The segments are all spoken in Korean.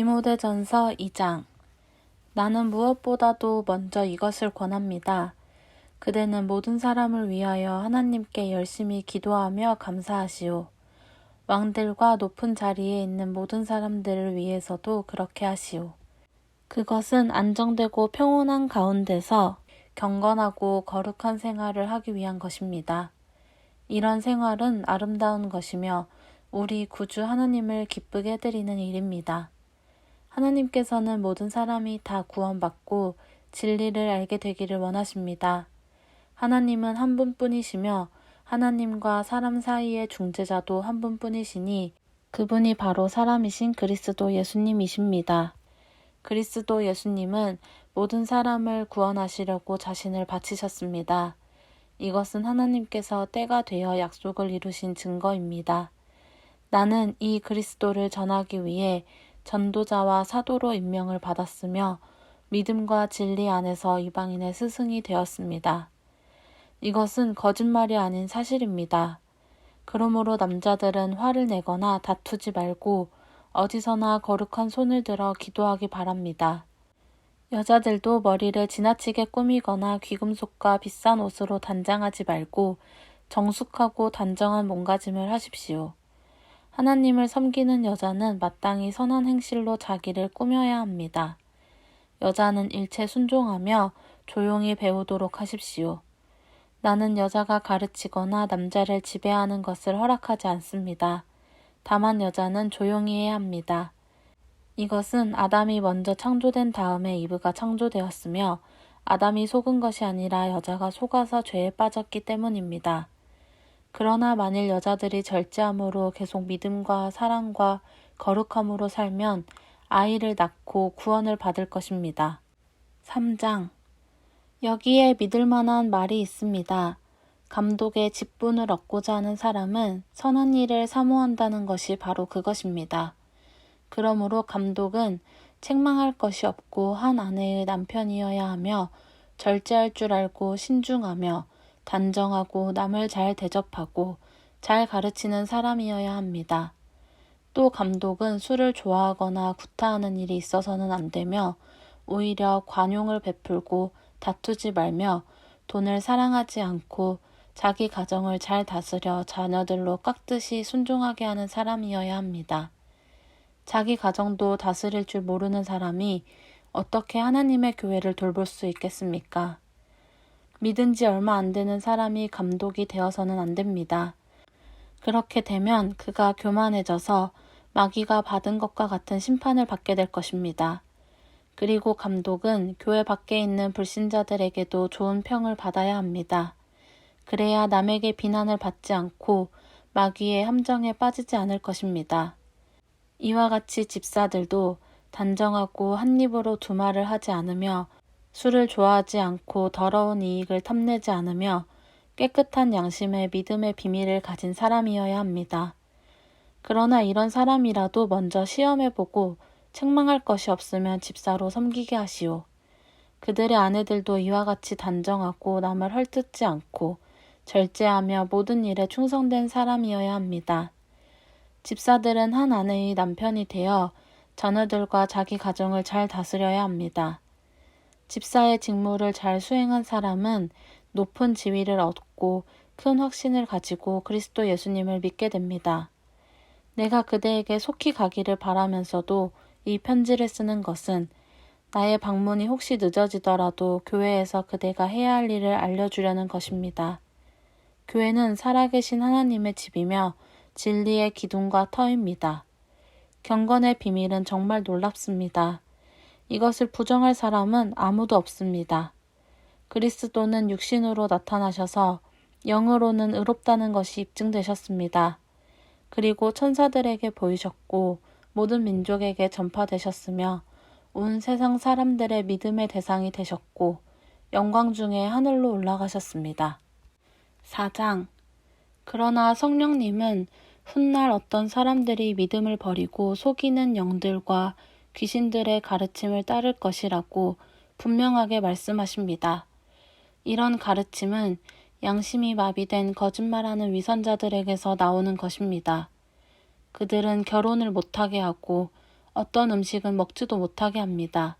디모데전서 2장. 나는 무엇보다도 먼저 이것을 권합니다. 그대는 모든 사람을 위하여 하나님께 열심히 기도하며 감사하시오. 왕들과 높은 자리에 있는 모든 사람들을 위해서도 그렇게 하시오. 그것은 안정되고 평온한 가운데서 경건하고 거룩한 생활을 하기 위한 것입니다. 이런 생활은 아름다운 것이며 우리 구주 하나님을 기쁘게 해드리는 일입니다. 하나님께서는 모든 사람이 다 구원받고 진리를 알게 되기를 원하십니다. 하나님은 한 분뿐이시며 하나님과 사람 사이의 중재자도 한 분뿐이시니 그분이 바로 사람이신 그리스도 예수님이십니다. 그리스도 예수님은 모든 사람을 구원하시려고 자신을 바치셨습니다. 이것은 하나님께서 때가 되어 약속을 이루신 증거입니다. 나는 이 그리스도를 전하기 위해 전도자와 사도로 임명을 받았으며 믿음과 진리 안에서 이방인의 스승이 되었습니다. 이것은 거짓말이 아닌 사실입니다. 그러므로 남자들은 화를 내거나 다투지 말고 어디서나 거룩한 손을 들어 기도하기 바랍니다. 여자들도 머리를 지나치게 꾸미거나 귀금속과 비싼 옷으로 단장하지 말고 정숙하고 단정한 몸가짐을 하십시오. 하나님을 섬기는 여자는 마땅히 선한 행실로 자기를 꾸며야 합니다. 여자는 일체 순종하며 조용히 배우도록 하십시오. 나는 여자가 가르치거나 남자를 지배하는 것을 허락하지 않습니다. 다만 여자는 조용히 해야 합니다. 이것은 아담이 먼저 창조된 다음에 이브가 창조되었으며 아담이 속은 것이 아니라 여자가 속아서 죄에 빠졌기 때문입니다. 그러나 만일 여자들이 절제함으로 계속 믿음과 사랑과 거룩함으로 살면 아이를 낳고 구원을 받을 것입니다. 3장. 여기에 믿을 만한 말이 있습니다. 감독의 직분을 얻고자 하는 사람은 선한 일을 사모한다는 것이 바로 그것입니다. 그러므로 감독은 책망할 것이 없고 한 아내의 남편이어야 하며 절제할 줄 알고 신중하며 단정하고 남을 잘 대접하고 잘 가르치는 사람이어야 합니다. 또 감독은 술을 좋아하거나 구타하는 일이 있어서는 안 되며 오히려 관용을 베풀고 다투지 말며 돈을 사랑하지 않고 자기 가정을 잘 다스려 자녀들로 깍듯이 순종하게 하는 사람이어야 합니다. 자기 가정도 다스릴 줄 모르는 사람이 어떻게 하나님의 교회를 돌볼 수 있겠습니까? 믿은 지 얼마 안 되는 사람이 감독이 되어서는 안 됩니다. 그렇게 되면 그가 교만해져서 마귀가 받은 것과 같은 심판을 받게 될 것입니다. 그리고 감독은 교회 밖에 있는 불신자들에게도 좋은 평을 받아야 합니다. 그래야 남에게 비난을 받지 않고 마귀의 함정에 빠지지 않을 것입니다. 이와 같이 집사들도 단정하고 한 입으로 두 말을 하지 않으며 술을 좋아하지 않고 더러운 이익을 탐내지 않으며 깨끗한 양심의 믿음의 비밀을 가진 사람이어야 합니다. 그러나 이런 사람이라도 먼저 시험해보고 책망할 것이 없으면 집사로 섬기게 하시오. 그들의 아내들도 이와 같이 단정하고 남을 헐뜯지 않고 절제하며 모든 일에 충성된 사람이어야 합니다. 집사들은 한 아내의 남편이 되어 자녀들과 자기 가정을 잘 다스려야 합니다. 집사의 직무를 잘 수행한 사람은 높은 지위를 얻고 큰 확신을 가지고 그리스도 예수님을 믿게 됩니다. 내가 그대에게 속히 가기를 바라면서도 이 편지를 쓰는 것은 나의 방문이 혹시 늦어지더라도 교회에서 그대가 해야 할 일을 알려주려는 것입니다. 교회는 살아계신 하나님의 집이며 진리의 기둥과 터입니다. 경건의 비밀은 정말 놀랍습니다. 이것을 부정할 사람은 아무도 없습니다. 그리스도는 육신으로 나타나셔서 영으로는 의롭다는 것이 입증되셨습니다. 그리고 천사들에게 보이셨고 모든 민족에게 전파되셨으며 온 세상 사람들의 믿음의 대상이 되셨고 영광 중에 하늘로 올라가셨습니다. 4장. 그러나 성령님은 훗날 어떤 사람들이 믿음을 버리고 속이는 영들과 귀신들의 가르침을 따를 것이라고 분명하게 말씀하십니다. 이런 가르침은 양심이 마비된 거짓말하는 위선자들에게서 나오는 것입니다. 그들은 결혼을 못하게 하고 어떤 음식은 먹지도 못하게 합니다.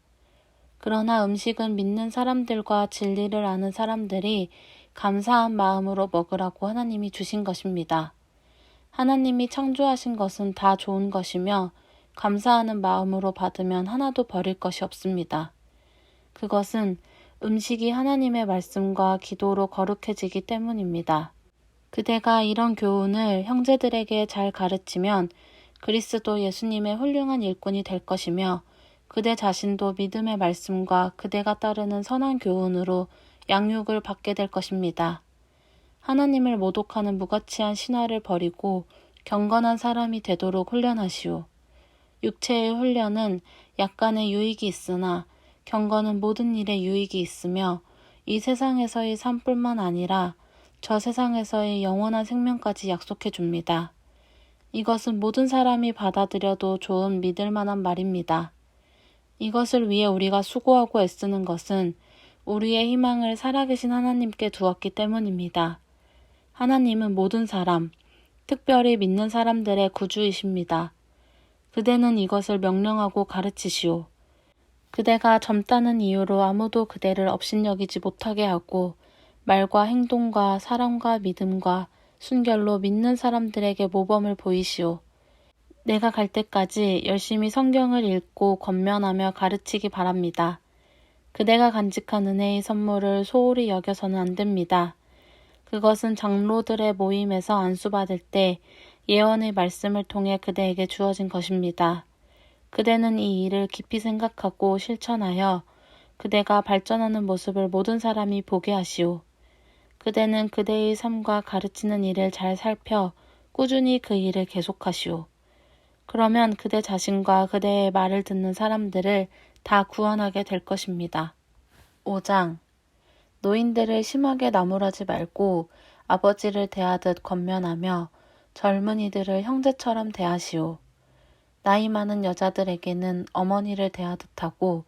그러나 음식은 믿는 사람들과 진리를 아는 사람들이 감사한 마음으로 먹으라고 하나님이 주신 것입니다. 하나님이 창조하신 것은 다 좋은 것이며 감사하는 마음으로 받으면 하나도 버릴 것이 없습니다. 그것은 음식이 하나님의 말씀과 기도로 거룩해지기 때문입니다. 그대가 이런 교훈을 형제들에게 잘 가르치면 그리스도 예수님의 훌륭한 일꾼이 될 것이며 그대 자신도 믿음의 말씀과 그대가 따르는 선한 교훈으로 양육을 받게 될 것입니다. 하나님을 모독하는 무가치한 신화를 버리고 경건한 사람이 되도록 훈련하시오. 육체의 훈련은 약간의 유익이 있으나 경건은 모든 일에 유익이 있으며 이 세상에서의 삶뿐만 아니라 저 세상에서의 영원한 생명까지 약속해 줍니다. 이것은 모든 사람이 받아들여도 좋은 믿을 만한 말입니다. 이것을 위해 우리가 수고하고 애쓰는 것은 우리의 희망을 살아계신 하나님께 두었기 때문입니다. 하나님은 모든 사람, 특별히 믿는 사람들의 구주이십니다. 그대는 이것을 명령하고 가르치시오. 그대가 젊다는 이유로 아무도 그대를 업신여기지 못하게 하고 말과 행동과 사랑과 믿음과 순결로 믿는 사람들에게 모범을 보이시오. 내가 갈 때까지 열심히 성경을 읽고 권면하며 가르치기 바랍니다. 그대가 간직한 은혜의 선물을 소홀히 여겨서는 안 됩니다. 그것은 장로들의 모임에서 안수받을 때 예언의 말씀을 통해 그대에게 주어진 것입니다. 그대는 이 일을 깊이 생각하고 실천하여 그대가 발전하는 모습을 모든 사람이 보게 하시오. 그대는 그대의 삶과 가르치는 일을 잘 살펴 꾸준히 그 일을 계속하시오. 그러면 그대 자신과 그대의 말을 듣는 사람들을 다 구원하게 될 것입니다. 5장. 노인들을 심하게 나무라지 말고 아버지를 대하듯 권면하며 젊은이들을 형제처럼 대하시오. 나이 많은 여자들에게는 어머니를 대하듯 하고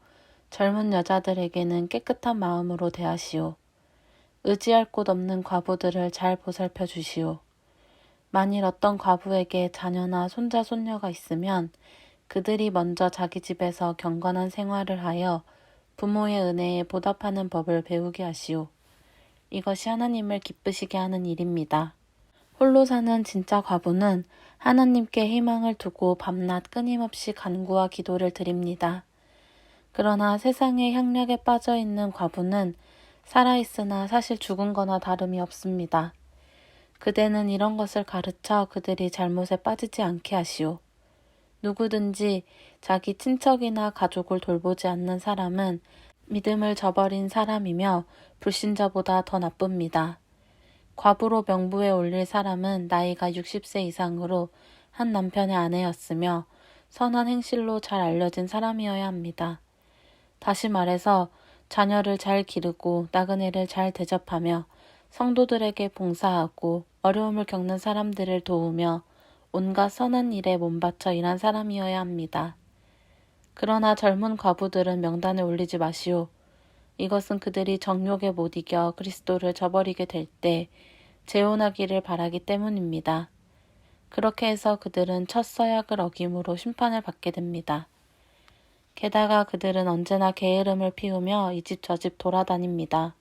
젊은 여자들에게는 깨끗한 마음으로 대하시오. 의지할 곳 없는 과부들을 잘 보살펴 주시오. 만일 어떤 과부에게 자녀나 손자 손녀가 있으면 그들이 먼저 자기 집에서 경건한 생활을 하여 부모의 은혜에 보답하는 법을 배우게 하시오. 이것이 하나님을 기쁘시게 하는 일입니다. 홀로 사는 진짜 과부는 하나님께 희망을 두고 밤낮 끊임없이 간구와 기도를 드립니다. 그러나 세상의 향락에 빠져 있는 과부는 살아있으나 사실 죽은 거나 다름이 없습니다. 그대는 이런 것을 가르쳐 그들이 잘못에 빠지지 않게 하시오. 누구든지 자기 친척이나 가족을 돌보지 않는 사람은 믿음을 저버린 사람이며 불신자보다 더 나쁩니다. 과부로 명부에 올릴 사람은 나이가 60세 이상으로 한 남편의 아내였으며 선한 행실로 잘 알려진 사람이어야 합니다. 다시 말해서 자녀를 잘 기르고 나그네를 잘 대접하며 성도들에게 봉사하고 어려움을 겪는 사람들을 도우며 온갖 선한 일에 몸바쳐 일한 사람이어야 합니다. 그러나 젊은 과부들은 명단에 올리지 마시오. 이것은 그들이 정욕에 못 이겨 그리스도를 저버리게 될 때 재혼하기를 바라기 때문입니다. 그렇게 해서 그들은 첫 서약을 어김으로 심판을 받게 됩니다. 게다가 그들은 언제나 게으름을 피우며 이 집 저 집 돌아다닙니다.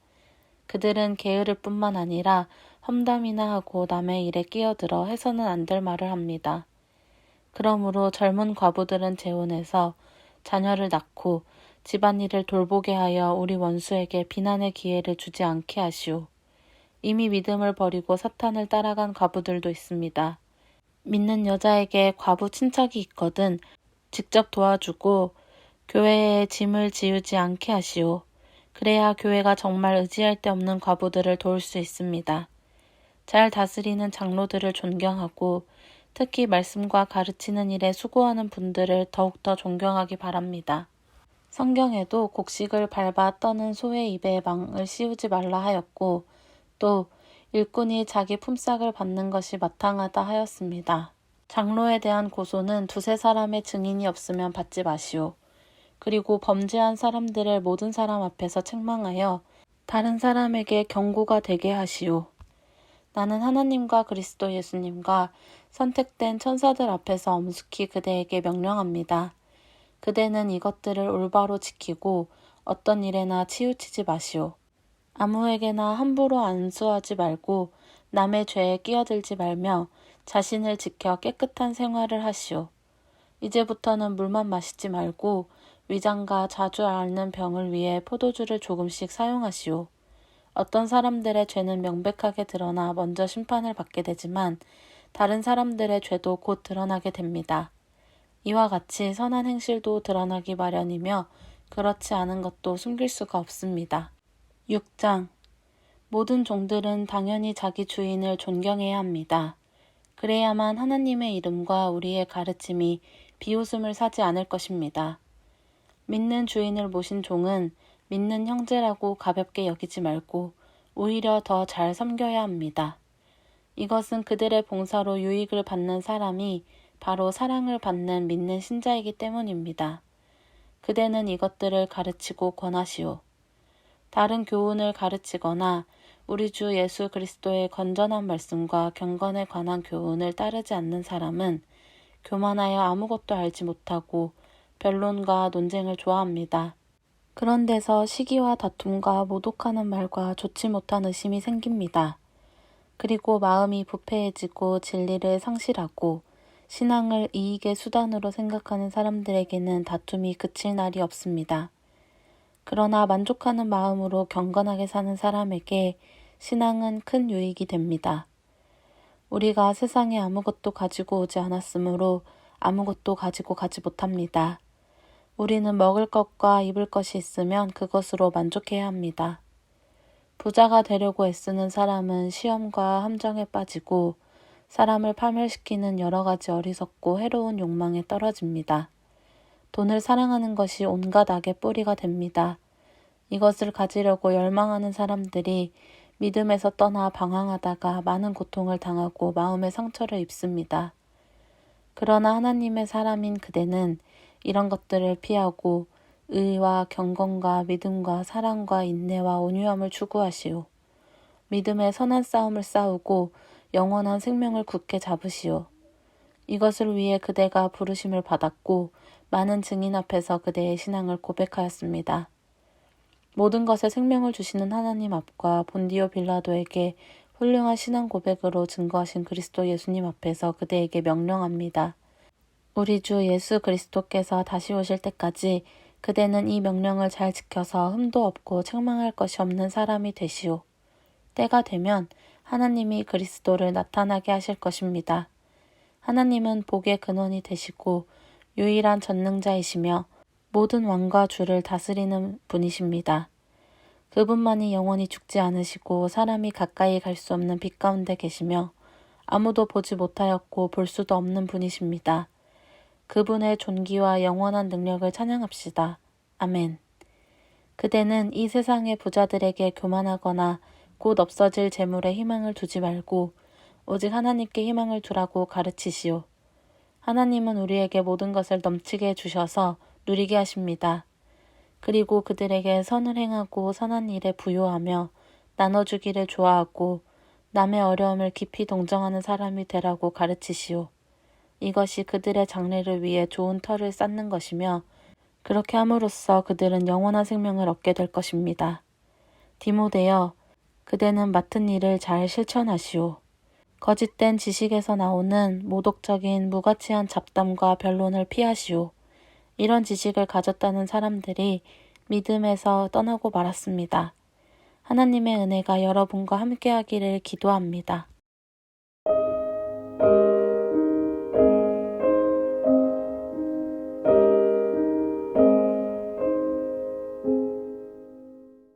그들은 게으를 뿐만 아니라 험담이나 하고 남의 일에 끼어들어 해서는 안 될 말을 합니다. 그러므로 젊은 과부들은 재혼해서 자녀를 낳고 집안일을 돌보게 하여 우리 원수에게 비난의 기회를 주지 않게 하시오. 이미 믿음을 버리고 사탄을 따라간 과부들도 있습니다. 믿는 여자에게 과부 친척이 있거든 직접 도와주고 교회에 짐을 지우지 않게 하시오. 그래야 교회가 정말 의지할 데 없는 과부들을 도울 수 있습니다. 잘 다스리는 장로들을 존경하고 특히 말씀과 가르치는 일에 수고하는 분들을 더욱더 존경하기 바랍니다. 성경에도 곡식을 밟아 떠는 소의 입에 망을 씌우지 말라 하였고 또 일꾼이 자기 품삯을 받는 것이 마땅하다 하였습니다. 장로에 대한 고소는 두세 사람의 증인이 없으면 받지 마시오. 그리고 범죄한 사람들을 모든 사람 앞에서 책망하여 다른 사람에게 경고가 되게 하시오. 나는 하나님과 그리스도 예수님과 선택된 천사들 앞에서 엄숙히 그대에게 명령합니다. 그대는 이것들을 올바로 지키고 어떤 일에나 치우치지 마시오. 아무에게나 함부로 안수하지 말고 남의 죄에 끼어들지 말며 자신을 지켜 깨끗한 생활을 하시오. 이제부터는 물만 마시지 말고 위장과 자주 앓는 병을 위해 포도주를 조금씩 사용하시오. 어떤 사람들의 죄는 명백하게 드러나 먼저 심판을 받게 되지만 다른 사람들의 죄도 곧 드러나게 됩니다. 이와 같이 선한 행실도 드러나기 마련이며 그렇지 않은 것도 숨길 수가 없습니다. 6장. 모든 종들은 당연히 자기 주인을 존경해야 합니다. 그래야만 하나님의 이름과 우리의 가르침이 비웃음을 사지 않을 것입니다. 믿는 주인을 모신 종은 믿는 형제라고 가볍게 여기지 말고 오히려 더 잘 섬겨야 합니다. 이것은 그들의 봉사로 유익을 받는 사람이 바로 사랑을 받는 믿는 신자이기 때문입니다. 그대는 이것들을 가르치고 권하시오. 다른 교훈을 가르치거나 우리 주 예수 그리스도의 건전한 말씀과 경건에 관한 교훈을 따르지 않는 사람은 교만하여 아무것도 알지 못하고 변론과 논쟁을 좋아합니다. 그런 데서 시기와 다툼과 모독하는 말과 좋지 못한 의심이 생깁니다. 그리고 마음이 부패해지고 진리를 상실하고 신앙을 이익의 수단으로 생각하는 사람들에게는 다툼이 그칠 날이 없습니다. 그러나 만족하는 마음으로 경건하게 사는 사람에게 신앙은 큰 유익이 됩니다. 우리가 세상에 아무것도 가지고 오지 않았으므로 아무것도 가지고 가지 못합니다. 우리는 먹을 것과 입을 것이 있으면 그것으로 만족해야 합니다. 부자가 되려고 애쓰는 사람은 시험과 함정에 빠지고 사람을 파멸시키는 여러 가지 어리석고 해로운 욕망에 떨어집니다. 돈을 사랑하는 것이 온갖 악의 뿌리가 됩니다. 이것을 가지려고 열망하는 사람들이 믿음에서 떠나 방황하다가 많은 고통을 당하고 마음의 상처를 입습니다. 그러나 하나님의 사람인 그대는 이런 것들을 피하고 의와 경건과 믿음과 사랑과 인내와 온유함을 추구하시오. 믿음의 선한 싸움을 싸우고 영원한 생명을 굳게 잡으시오. 이것을 위해 그대가 부르심을 받았고 많은 증인 앞에서 그대의 신앙을 고백하였습니다. 모든 것에 생명을 주시는 하나님 앞과 본디오 빌라도에게 훌륭한 신앙 고백으로 증거하신 그리스도 예수님 앞에서 그대에게 명령합니다. 우리 주 예수 그리스도께서 다시 오실 때까지 그대는 이 명령을 잘 지켜서 흠도 없고 책망할 것이 없는 사람이 되시오. 때가 되면 하나님이 그리스도를 나타나게 하실 것입니다. 하나님은 복의 근원이 되시고 유일한 전능자이시며 모든 왕과 주를 다스리는 분이십니다. 그분만이 영원히 죽지 않으시고 사람이 가까이 갈 수 없는 빛 가운데 계시며 아무도 보지 못하였고 볼 수도 없는 분이십니다. 그분의 존귀와 영원한 능력을 찬양합시다. 아멘. 그대는 이 세상의 부자들에게 교만하거나 곧 없어질 재물에 희망을 두지 말고 오직 하나님께 희망을 두라고 가르치시오. 하나님은 우리에게 모든 것을 넘치게 해주셔서 누리게 하십니다. 그리고 그들에게 선을 행하고 선한 일에 부요하며 나눠주기를 좋아하고 남의 어려움을 깊이 동정하는 사람이 되라고 가르치시오. 이것이 그들의 장래를 위해 좋은 터를 쌓는 것이며 그렇게 함으로써 그들은 영원한 생명을 얻게 될 것입니다. 디모데여, 그대는 맡은 일을 잘 실천하시오. 거짓된 지식에서 나오는 모독적인 무가치한 잡담과 변론을 피하시오. 이런 지식을 가졌다는 사람들이 믿음에서 떠나고 말았습니다. 하나님의 은혜가 여러분과 함께하기를 기도합니다.